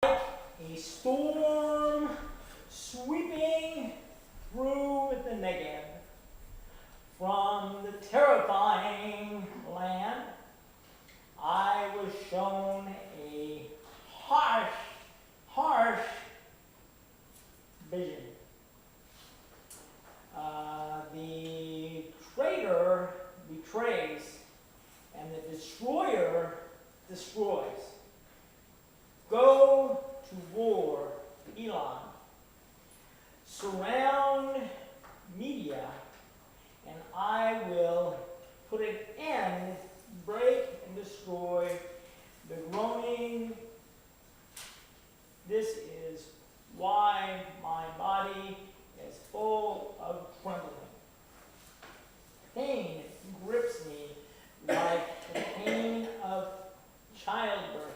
A storm sweeping through the Negev from the terrifying land, I was shown a harsh vision. The traitor betrays, and the destroyer destroys. Go to war, Elam. Surround Media, and I will put an end, break and destroy the groaning. This is why my body is full of trembling. Pain grips me like the pain of childbirth.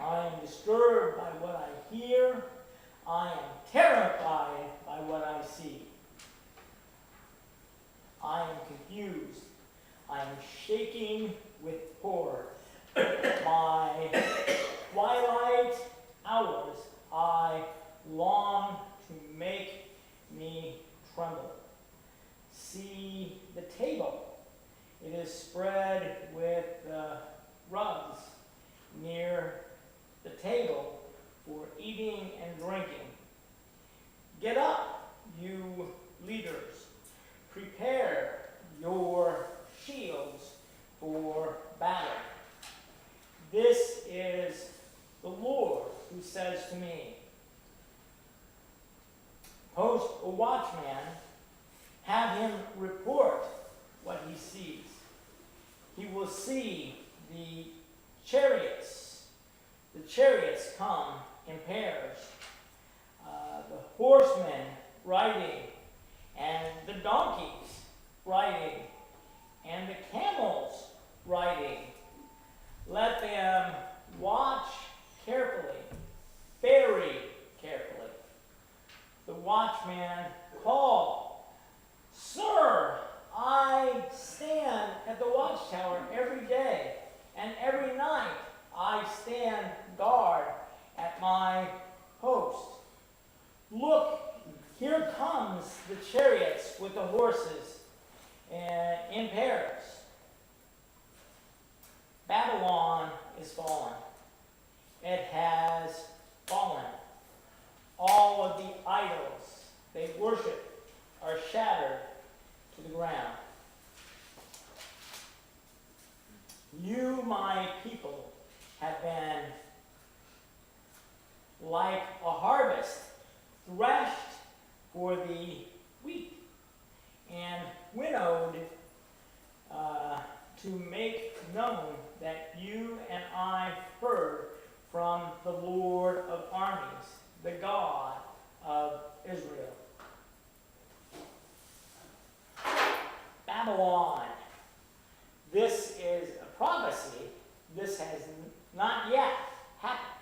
I am disturbed by what I hear. I am terrified by what I see. I am confused. I am shaking with horror. My twilight hours I long to make me tremble. See the table. It is spread with rugs near the table for eating and drinking. Get up, you leaders. Prepare your shields for battle. This is the Lord who says to me, post a watchman, have him report what he sees. He will see the chariots come in pairs, the horsemen riding, and the donkeys riding, and the camels riding. Let them watch carefully, very carefully. The watchman called, Sir, I stand at the watchtower every day, and every night I stand guard at my post. Look, here comes the chariots with the horses in pairs. Babylon is fallen. It has fallen. All of the idols they worship are shattered to the ground. You, my people, have been like a harvest, threshed for the wheat, and winnowed to make known that you and I heard from the Lord of armies, the God of Israel. Babylon. This is a prophecy. This has not yet happened.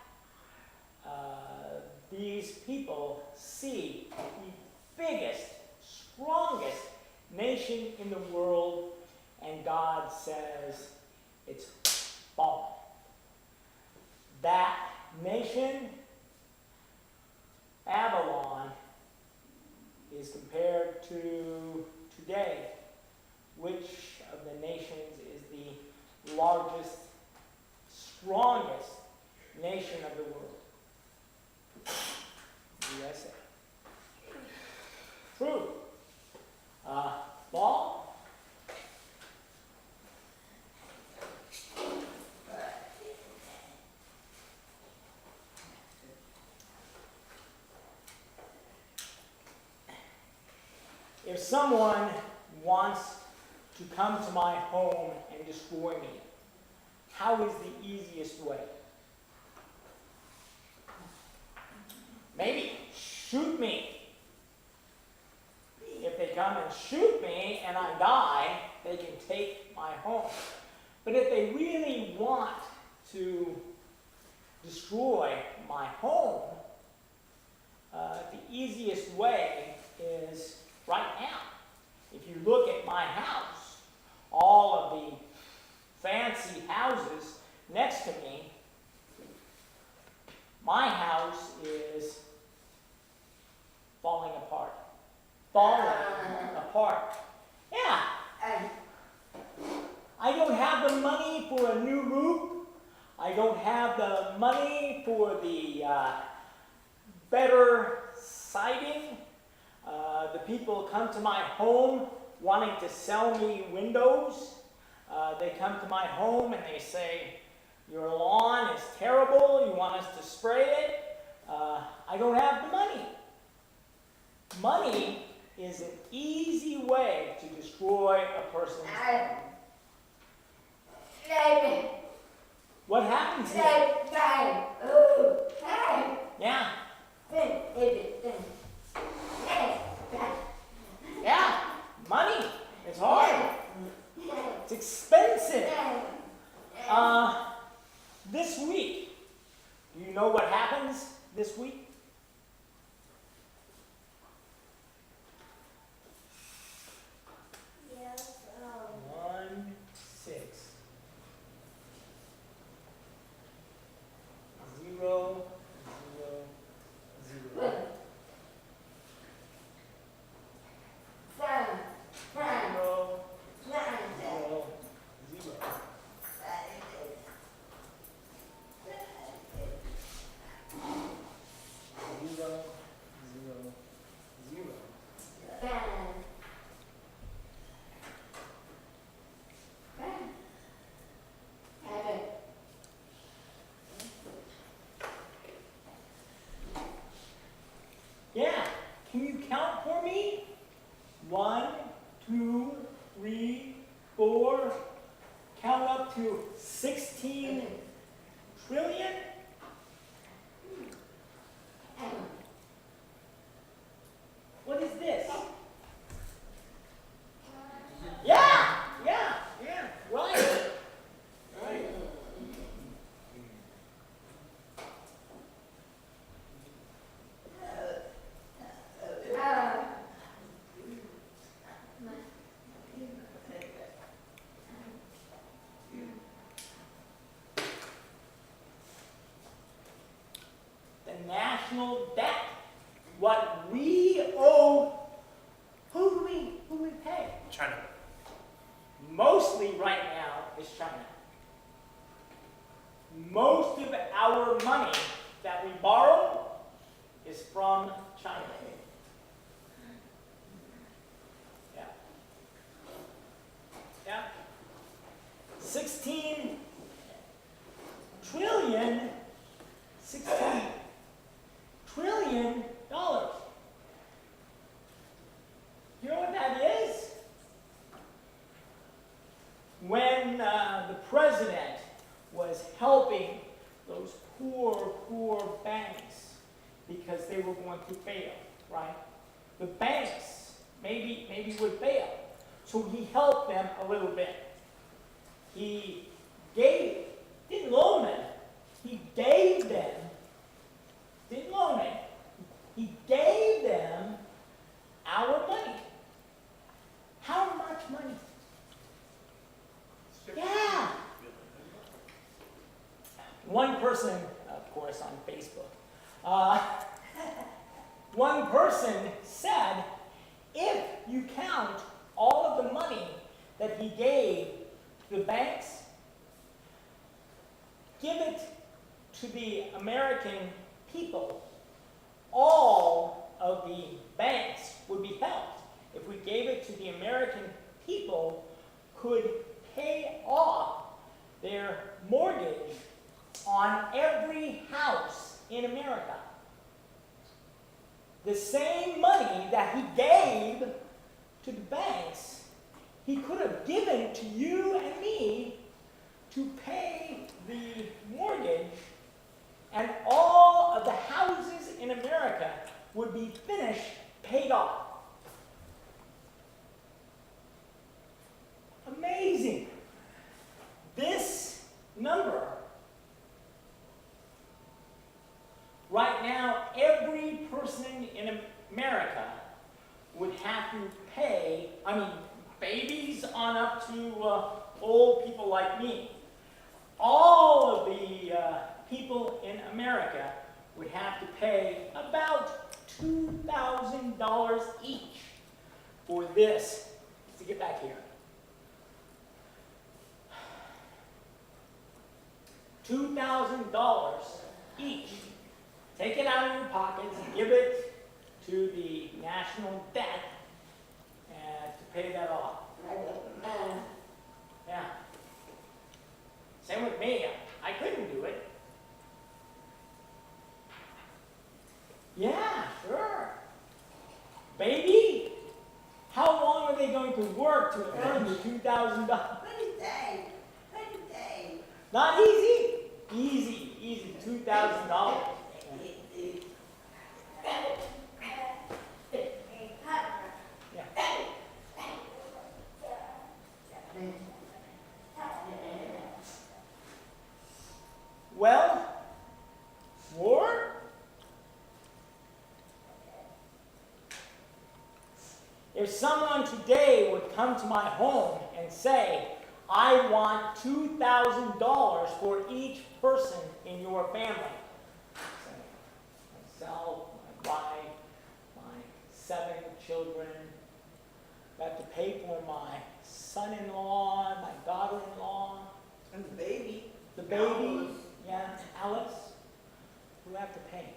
These people see the biggest, strongest nation in the world, and God says it's fallen. That nation, Babylon, is compared to today. Which of the nations is the largest, strongest nation of the world? USA. True. Paul? If someone wants to come to my home and destroy me, how is the easiest way? Maybe shoot me. If they come and shoot me and I die, they can take my home. But if they really want to destroy my home, the easiest way is right now. If you look at my house, all of the fancy houses next to me my house is falling apart. Falling apart. Yeah. I don't have the money for a new roof. I don't have the money for the better siding. The people come to my home wanting to sell me windows. They come to my home and they say, your lawn is terrible, you want us to spray it. I don't have the money. Money is an easy way to destroy a person's home. What happens here? Yeah. Yeah, money. It's hard. It's expensive. This week, do you know what happens this week? Yes. 1, 6, 0, 0, 0. Yeah, can you count for me? 1, 2, 3, 4. Count up to 16 trillion. What is this? Yeah, right. Right. The national debt. What we owe, who do we pay? China. Mostly right now is China. Most of our money that we borrow is from China. Yeah. Yeah. 16 trillion, $16 trillion. You know what that is? When the president was helping those poor banks because they were going to fail, right? The banks maybe would fail. So he helped them a little bit. He didn't loan them. He gave them, didn't loan it. He gave them our money. How much money? Yeah. One person, of course, on Facebook, one person said, if you count all of the money that he gave to the banks, give it to the American people, all of the banks would be helped. If we gave it to the American people, could pay off their mortgage on every house in America. The same money that he gave to the banks, he could have given to you and me to pay the mortgage, and all of the houses in America would be finished, paid off. Amazing. This number, right now, every person in America would have to pay, babies on up to old people like me. All of the people in America would have to pay about $2,000 each for this. To get back here. $2,000 each. Take it out of your pockets and give it to the national debt and to pay that off. Yeah. Same with me. I couldn't do it. Yeah, sure. Baby, how long are they going to work to earn the $2,000? Not easy? Easy, $2,000. Yeah. Well, war? If someone today would come to my home and say, I want $2,000 for each person in your family. Myself, my wife, my 7 children. I have to pay for my son-in-law, my daughter-in-law. And the baby. The baby, yeah, Alice. Who have to pay?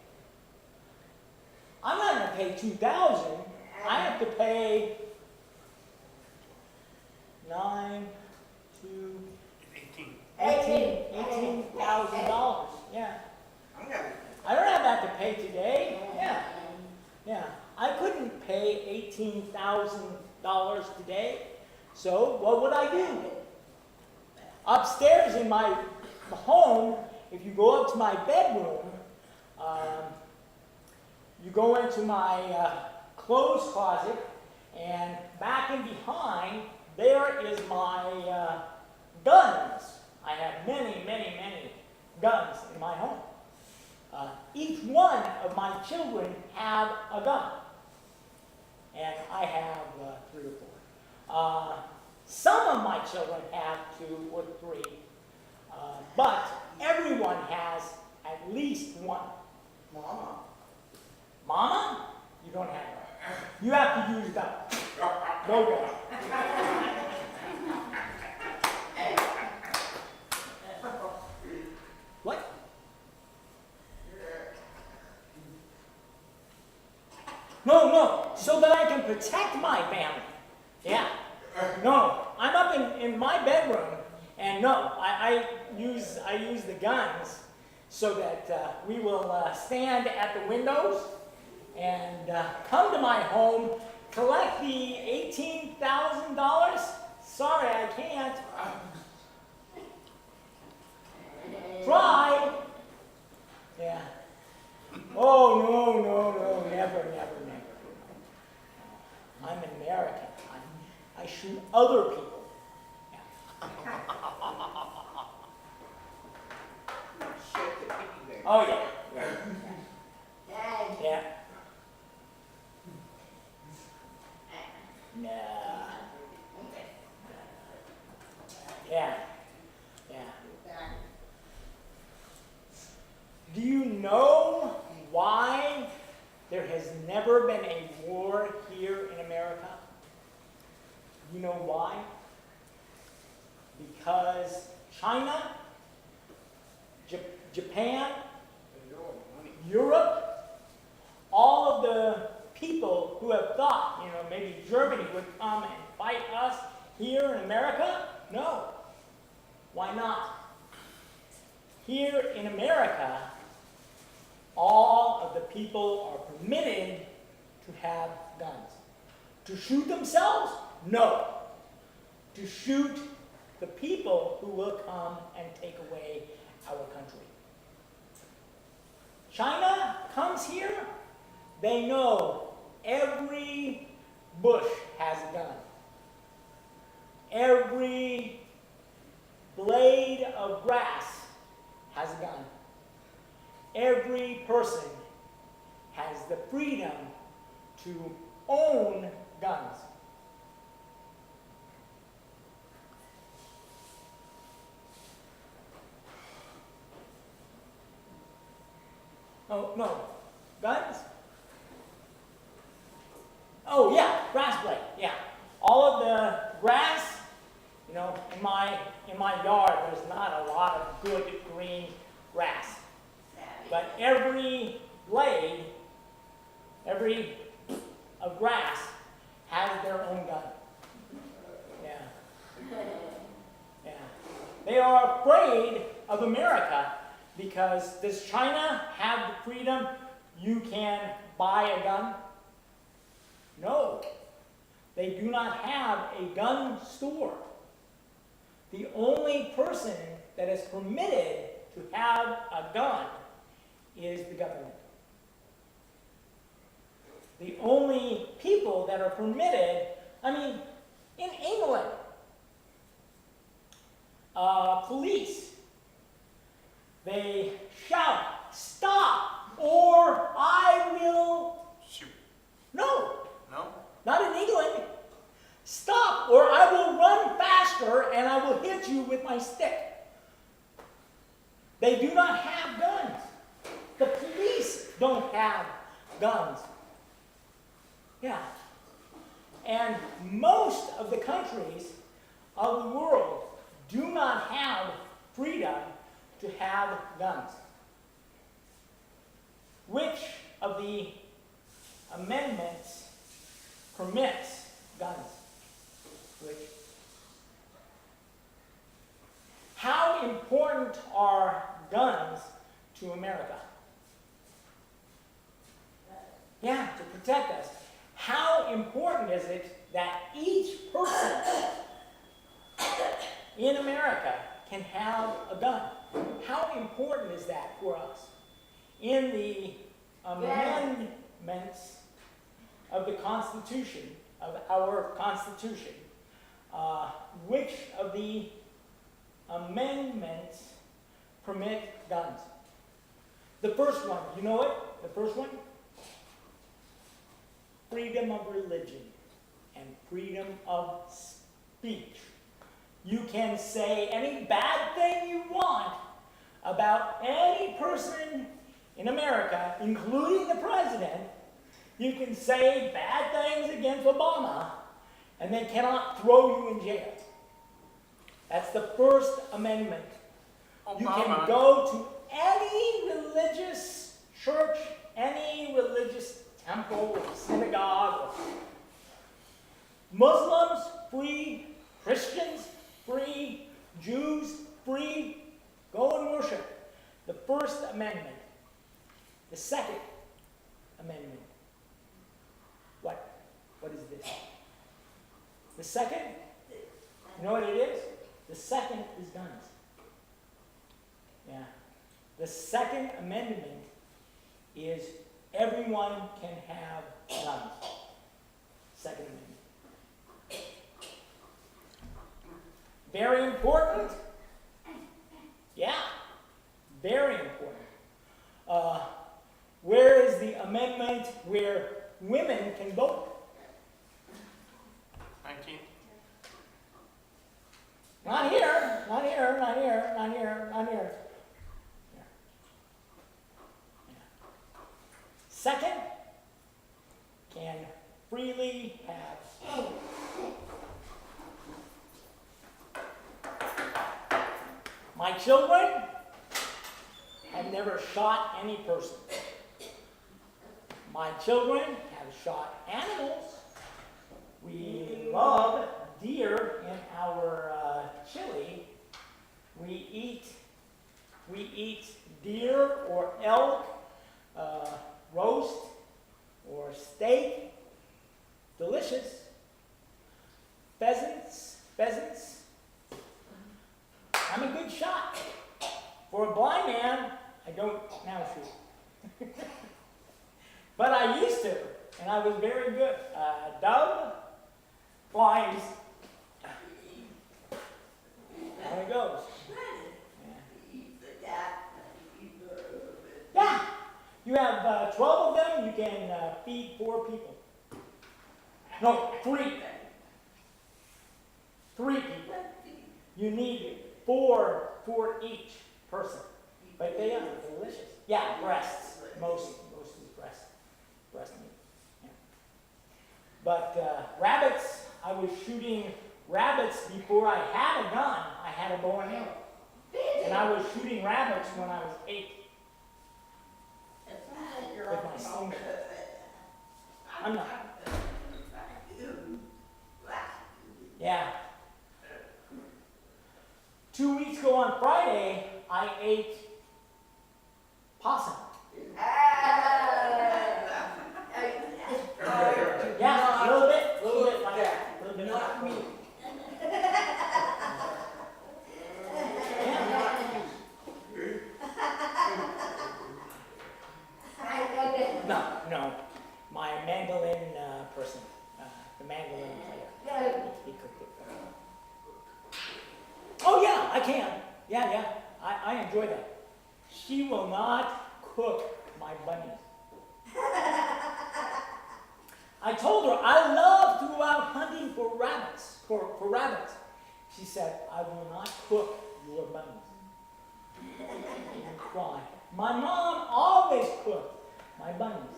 I'm not going to pay $2,000. I have to pay $18,000. Yeah. I don't have that to pay today. Yeah. I couldn't pay $18,000 today. So what would I do? Upstairs in my home, if you go up to my bedroom, you go into my clothes closet, and back and behind, there is my guns. I have many guns in my home. Each one of my children have a gun. And I have 3 or 4. Some of my children have 2 or 3. But everyone has at least one. Mama? You don't have one. You have to use gun. No gun. What? No, so that I can protect my family. Yeah. No, I'm up in my bedroom, and no, I use the guns so that we will stand at the windows and come to my home, collect the $18,000. Sorry, I can't. Try. Yeah. Oh, no, never. I'm an American. I shoot other people. Yeah. Oh, yeah. Yeah. No. Yeah. Do you know why there has never been a war here in America? You know why? Because China, Japan, Europe, all of the people who have thought, maybe Germany would come and fight us here in America? No. Why not? Here in America, all of the people are permitted to have guns. To shoot themselves? No. To shoot the people who will come and take away our country. China comes here, they know every bush has a gun. Every blade of grass has a gun. Every person has the freedom to own guns. Oh, no. Guns? Oh, yeah, grass blade, yeah. All of the grass, you know, in my yard, there's not a lot of good green grass. But every blade, every of grass has their own gun. Yeah. Yeah. They are afraid of America because does China have the freedom you can buy a gun? No. They do not have a gun store. The only person that is permitted to have a gun is the government. The only people that are permitted, I mean, in England, police, they shout, "Stop, or I will..." Shoot. No, No? not in England. "Stop, or I will run faster and I will hit you with my stick." They do not have guns. The police don't have guns. Yeah. And most of the countries of the world do not have freedom to have guns. Which of the amendments permits guns? Which? How important are guns to America? Yeah, to protect us. How important is it that each person in America can have a gun? How important is that for us? In the amendments of the Constitution, of our Constitution, which of the amendments permit guns? The first one, you know it? The first one? Freedom of religion and freedom of speech. You can say any bad thing you want about any person in America, including the president. You can say bad things against Obama, and they cannot throw you in jail. That's the First Amendment. Obama. You can go to any religious church, any religious temple or synagogue. Muslims free, Christians free, Jews free. Go and worship. The First Amendment. The Second Amendment. What? What is this? The second? You know what it is? The second is guns. Yeah. The Second Amendment is everyone can have guns. Second Amendment. Very important. Yeah. Very important. Where is the amendment where women can vote? 19. Not here, not here, not here, not here, not here. Yeah. Yeah. Second, can freely have. My children have never shot any person. My children have shot animals. We love deer in our chili. We eat deer or elk, roast or steak. Delicious. Pheasants. I'm a good shot. For a blind man, I don't now shoot. But I used to, and I was very good. Dove, flies, there it goes. Yeah, you have 12 of them, you can feed 4 people. No, 3. 3 people. You need 4 for each person. But they are delicious. Yeah, breasts. Most is breast meat. Yeah. But rabbits, I was shooting rabbits before I had a gun. I had a bow and arrow. And I was shooting rabbits when I was 8 with my slingshot. I'm not. Yeah. 2 weeks ago on Friday, I ate possum. Yeah, a little bit like that. A little bit not me. No, my mandolin person, the mandolin player, he cooked it for me. Oh yeah, I can. Yeah, I enjoy that. She will not cook my bunnies. I told her I love to go out hunting for rabbits. For rabbits, she said, I will not cook your bunnies. And cry. My mom always cooked my bunnies.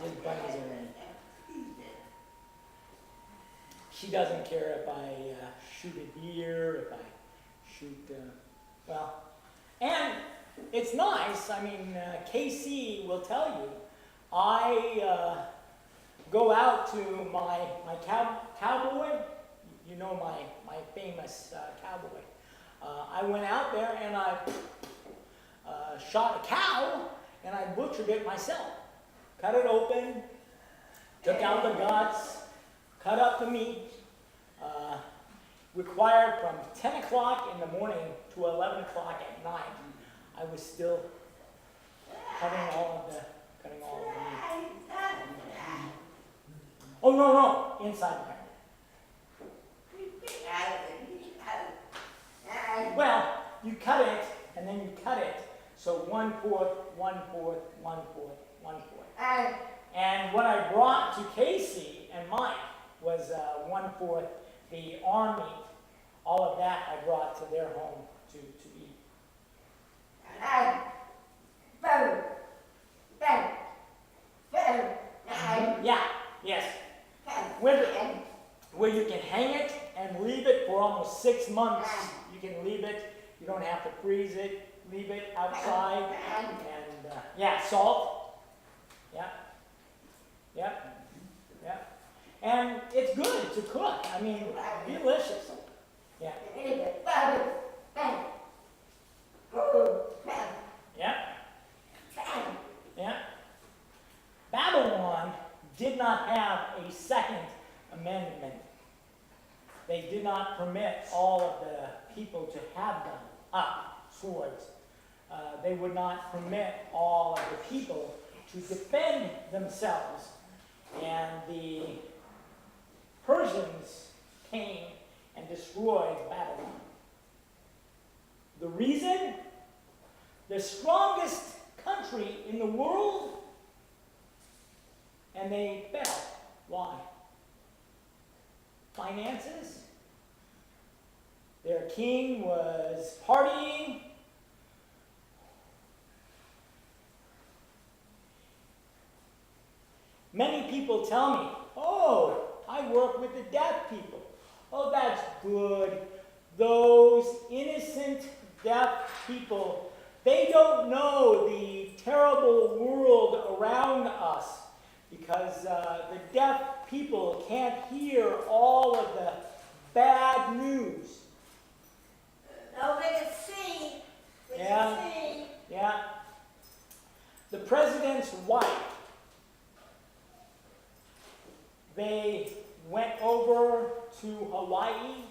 His bunnies are in. She doesn't care if I shoot a deer, if I shoot, well, and it's nice. I mean, KC will tell you, I go out to my cowboy, you know my famous cowboy. I went out there and I shot a cow and I butchered it myself. Cut it open, took out the guts, cut up the meat. Required from 10 o'clock in the morning to 11 o'clock at night. I was still cutting all of the meat. Oh no, inside the pan. Well, you cut it, and then you cut it, so 1/4, 1/4, 1/4, 1/4. And what I brought to Casey and Mike was 1/4 the arm meat. All of that I brought to their home to eat. Yeah, yes. Where you can hang it and leave it for almost 6 months. You can leave it, you don't have to freeze it, leave it outside. And yeah, salt. Yeah. And it's good to cook. I mean, delicious. Yeah. Yeah. Babylon did not have a second amendment. They did not permit all of the people to have them swords. They would not permit all of the people to defend themselves. And the Persians came and destroyed Babylon. The reason? The strongest country in the world, and they fell. Why? Finances. Their king was partying. Many people tell me, oh, I work with the deaf people. Oh, that's good. Those innocent deaf people, they don't know the terrible world around us because the deaf people can't hear all of the bad news. No, they can see. They can see. Yeah. The president's wife, they went over to Hawaii.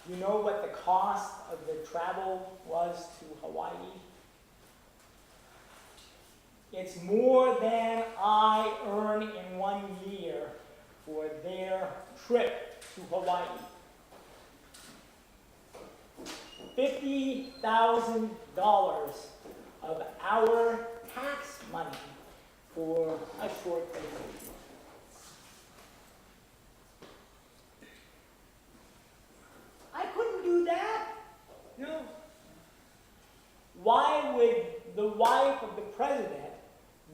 You know what the cost of the travel was to Hawaii? It's more than I earn in 1 year for their trip to Hawaii. $50,000 of our tax money for a short vacation. wife of the president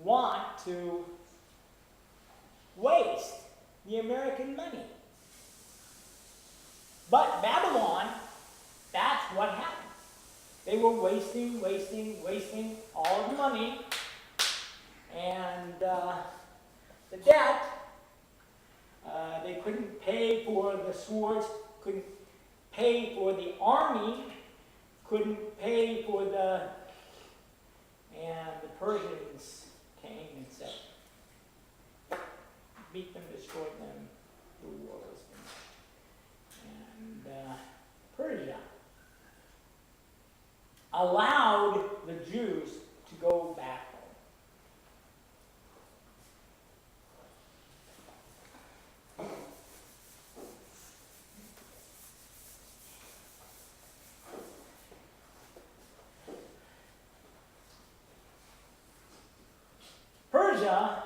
want to waste the American money? But Babylon, that's what happened. They were wasting all the money, and the debt. They couldn't pay for the swords, couldn't pay for the army, couldn't pay for and the Persians came and said, beat them, destroyed them, the war was finished. And Persia allowed the Jews to go back home. Persia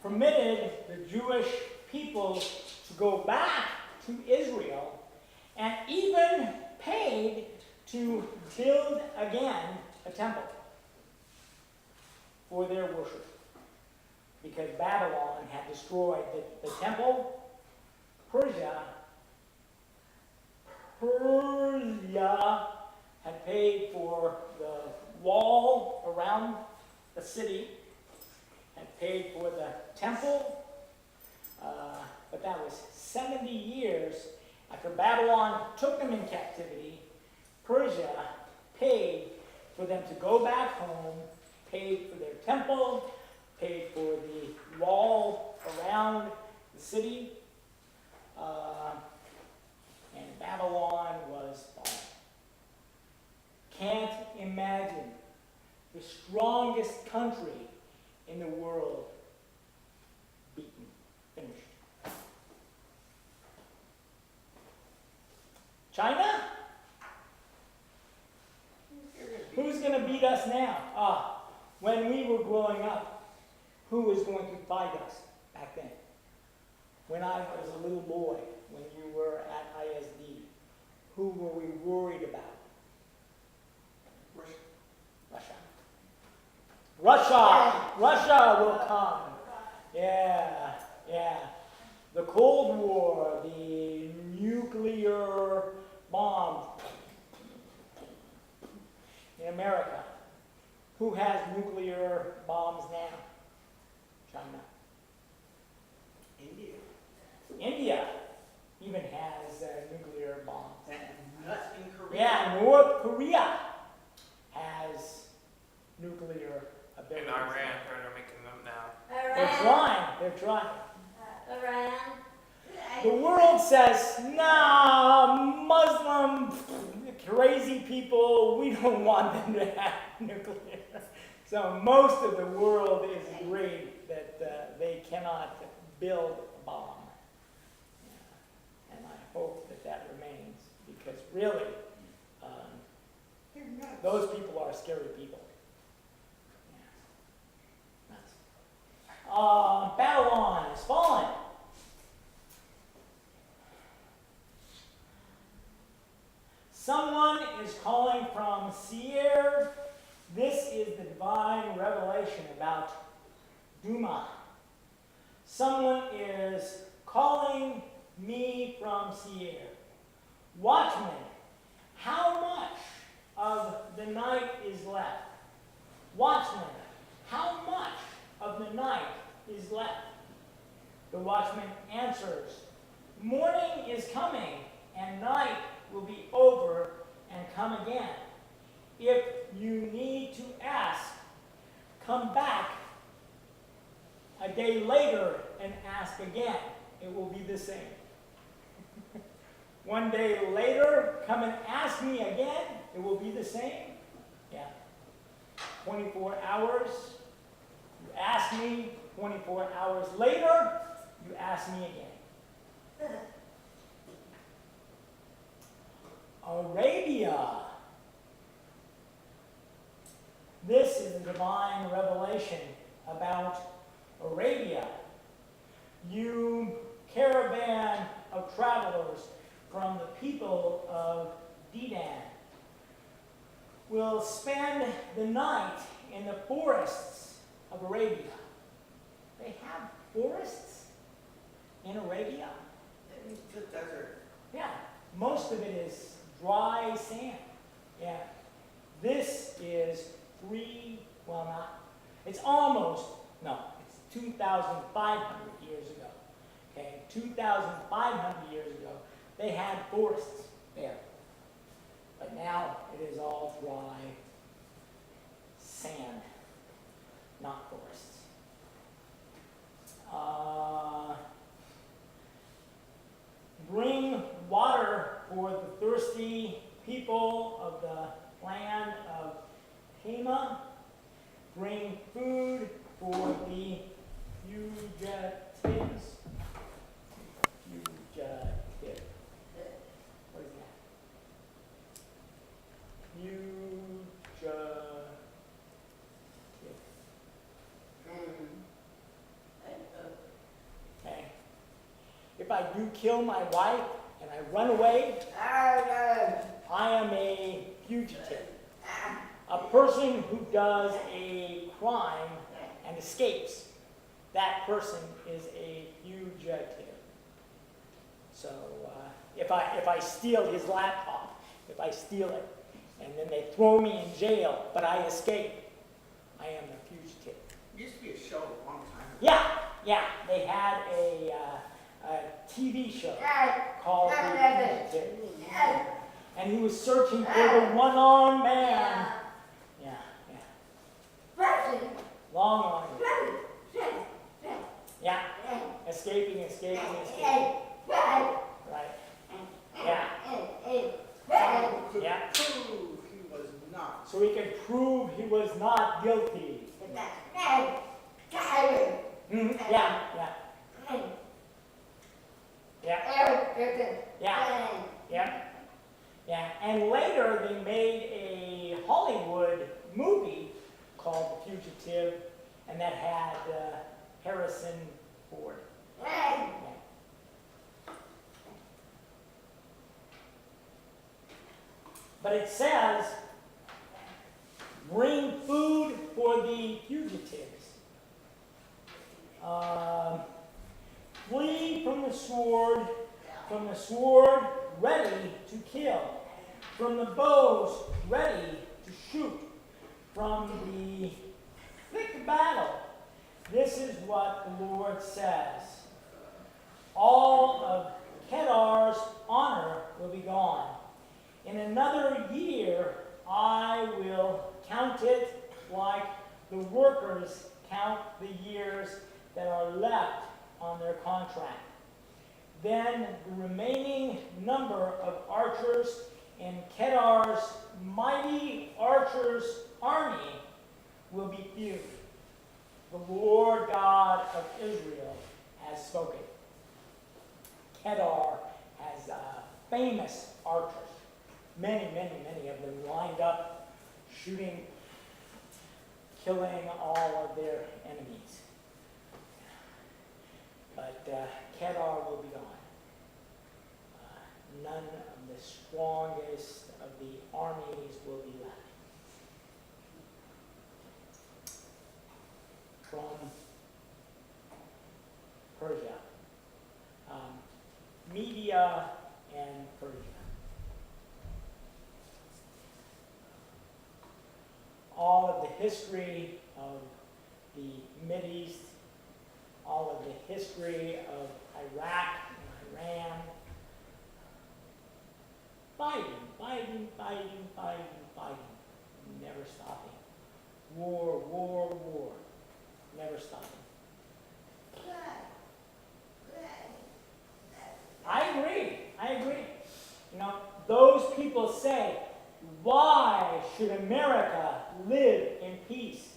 permitted the Jewish people to go back to Israel and even paid to build again a temple for their worship. Because Babylon had destroyed the temple, Persia had paid for the wall around the city, had paid for the temple, but that was 70 years after Babylon took them in captivity. Persia paid for them to go back home, paid for their temple, paid for the wall around the city, and Babylon was fallen. Can't imagine the strongest country in the world beaten, finished. China? Who's going to beat us now? When we were growing up, who was going to fight us back then? When I was a little boy, when you were at ISD, who were we worried about? Russia will come. Yeah. The Cold War, the nuclear bomb in America. Who has nuclear bombs now? China. India even has nuclear bombs. In Korea. Yeah, North Korea has nuclear abilities. And Iran, they're making them now. Iran. They're trying. Iran. The world says, nah, Muslim, crazy people, we don't want them to have nuclear. So most of the world is agreed that they cannot build a bomb. Yeah. And I hope that remains, because really, those people are scary people. Yeah. Nuts. Babylon is fallen. Someone is calling from Seir. This is the divine revelation about Duma. Someone is calling me from Seir. Watchmen, how much of the night is left? Watchmen, how much of the night is left? The watchman answers, morning is coming, and night will be over and come again. If you need to ask, come back a day later and ask again. It will be the same. One day later, come and ask me again. It will be the same. Yeah. 24 hours, you ask me. 24 hours later, you ask me again. Arabia. This is a divine revelation about Arabia. You caravan of travelers from the people of Dedan will spend the night in the forests of Arabia. They have forests in Arabia? It's the desert. Yeah, most of it is dry sand. Yeah. This is it's almost, no, it's 2,500 years ago. Okay, 2,500 years ago, they had forests there. But now it is all dry sand, not forests. Bring water for the thirsty people of the land of Hema. Bring food for the fugitives. Fugitive. What is that? Fugitive. Okay. If I do kill my wife and I run away, I am a fugitive. A person who does a crime and escapes, that person is a fugitive. So if I steal his laptop, if I steal it, and then they throw me in jail, but I escape, I am a fugitive. It used to be a show a long time ago. Yeah, they had a TV show called The Fugitive. And he was searching for the one-armed man. Yeah. Long arm. Yeah. Escaping. Right. Yeah. Yeah. Prove he was not. So he could prove he was not guilty. Yeah. And later they made a Hollywood movie called The Fugitive, and that had Harrison Ford. Yeah. But it says, bring food for the fugitives. Flee from the sword ready to kill, from the bows ready to shoot, from the thick battle. This is what the Lord says. All of Kedar's honor will be gone. In another year, I will count it like the workers count the years that are left on their contract. Then the remaining number of archers in Kedar's mighty archers' army will be few. The Lord God of Israel has spoken. Kedar has famous archers. Many of them lined up, shooting, killing all of their enemies. But Kedar will be gone. None of the strongest of the armies will be left. From Persia, Media and Persia. All of the history of the Mideast, all of the history of Iraq and Iran, fighting, never stopping. War, never stopping. I agree. You know, those people say, why should America live in peace?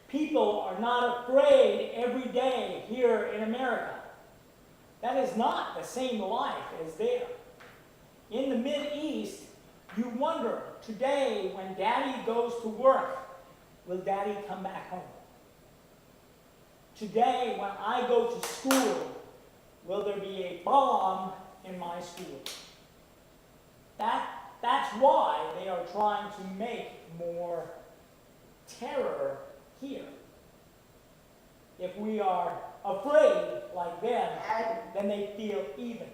People are not afraid every day here in America. That is not the same life as there. In the Mideast, you wonder, today when Daddy goes to work, will Daddy come back home? Today when I go to school, will there be a bomb in my school? That's why they are trying to make more terror here. If we are afraid like them, then they feel even.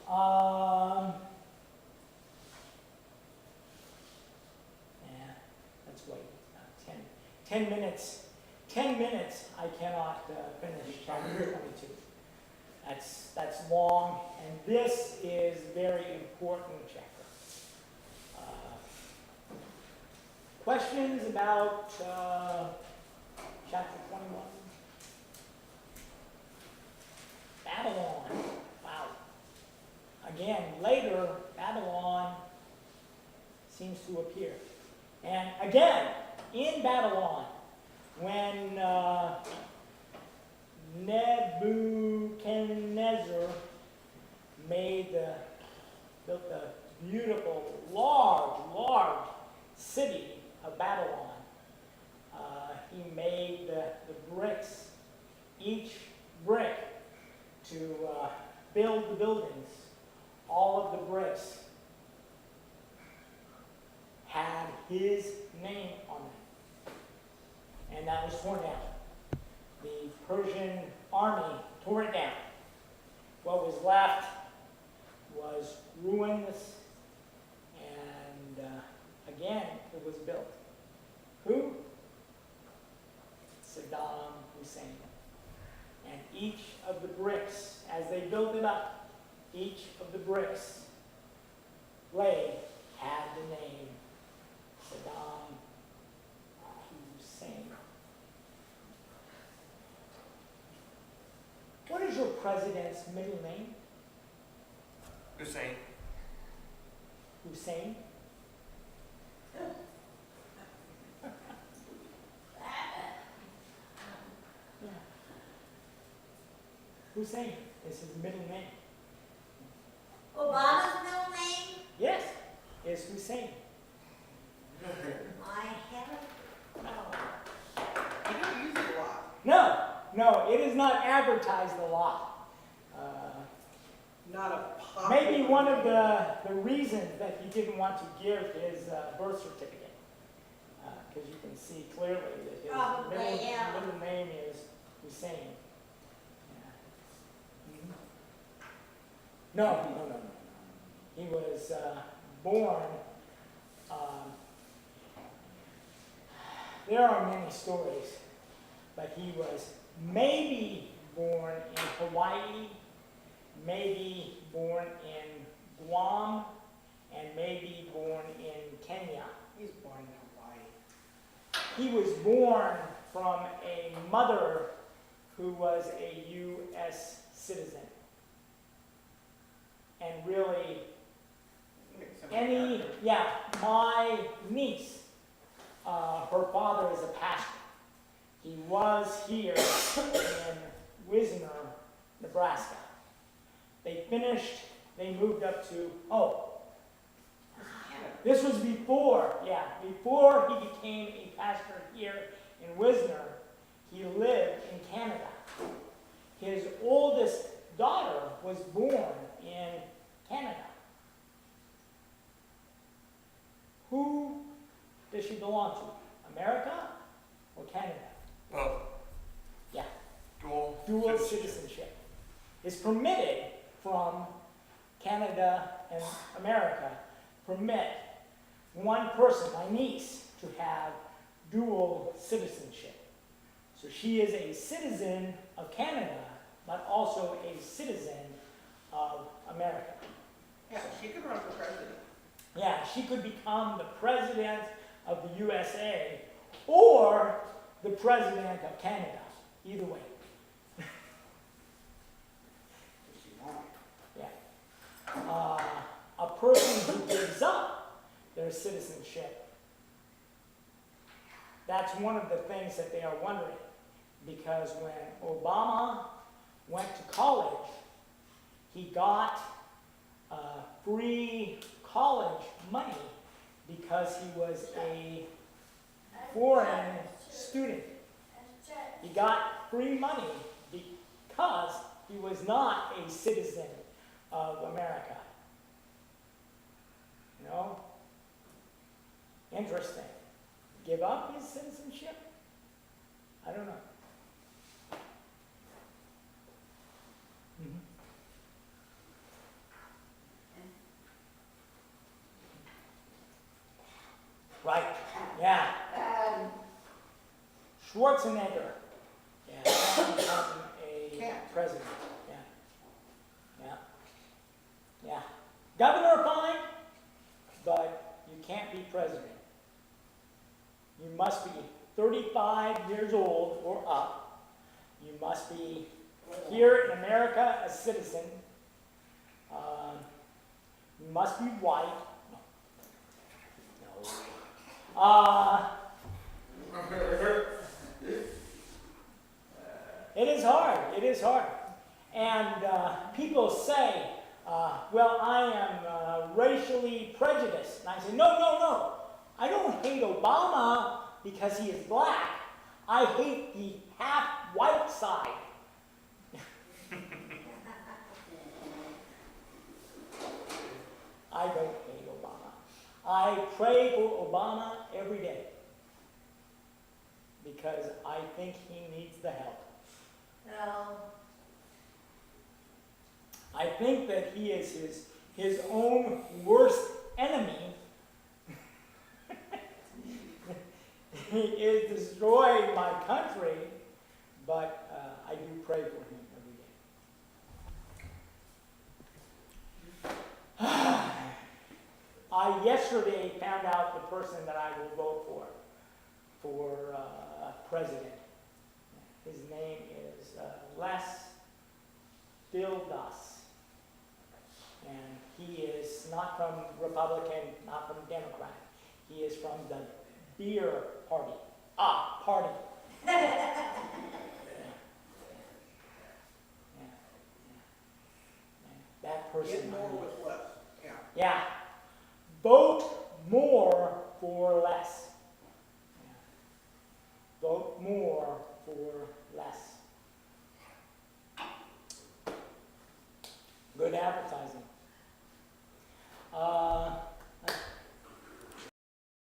Yeah, let's wait. 10 minutes. 10 minutes, I cannot finish chapter 22. That's long, and this is very important chapter. Questions about chapter 21? Babylon. Wow. Again, later, Babylon seems to appear. And again, in Babylon, when Nebuchadnezzar built the beautiful, large city of Babylon, he made the bricks, each brick, to build the buildings. All of the bricks had his name on them. And that was torn down. The Persian army tore it down. What was left was ruins, and again, it was built. Who? Saddam Hussein. And each of the bricks, as they built it up, each of the bricks laid had the name Saddam Hussein. What is your president's middle name? Hussein. Hussein? Yeah. Hussein is his middle name. Obama's middle name? Yes, is Hussein. I haven't. You don't use it a lot. No, it is not advertised a lot. Not a popular. Maybe one of the reasons that he didn't want to give his birth certificate, because you can see clearly that his Probably, yeah. middle name is Hussein. Yeah. Mhm. No. He was born. There are many stories, but he was maybe born in Hawaii, maybe born in Guam, and maybe born in Kenya. He's born in Hawaii. He was born from a mother who was a U.S. citizen. And really, my niece, her father is a pastor. He was here in Wisner, Nebraska. They moved up to, this was before he became a pastor here in Wisner. He lived in Canada. His oldest daughter was born in Canada. Who does she belong to? America or Canada? Well, Yeah, dual citizenship is permitted from Canada and America. Permit one person, my niece, to have dual citizenship. So she is a citizen of Canada, but also a citizen of America. Yeah, she could run for president. Yeah, she could become the president of the USA or the president of Canada. Either way. If she wanted. Yeah. A person who gives up their citizenship, that's one of the things that they are wondering. Because when Obama went to college, he got free college money because he was a foreign student. He got free money because he was not a citizen of America. You know? Interesting. Give up his citizenship? I don't know. Mhm. Right, yeah. Schwarzenegger. Yeah, can't become a Can't. president. Yeah. Yeah. Yeah. Governor, fine, but you can't be president. You must be 35 years old or up. You must be here in America a citizen. You must be white. No. It is hard. It is hard. And people say, well, I am racially prejudiced. And I say, no, no, no. I don't hate Obama because he is black. I hate the half-white side. I don't hate Obama. I pray for Obama every day because I think he needs the help. No. I think that he is his own worst enemy. He is destroying my country, but I do pray for him every day. I yesterday found out the person that I will vote for president. His name is Les Dildas. And he is not from Republican, not from Democrat. He is from the beer party. Party. Yeah. That person. Get more with less. Yeah. Yeah. Vote more for less. Yeah. Vote more for less. Good advertising.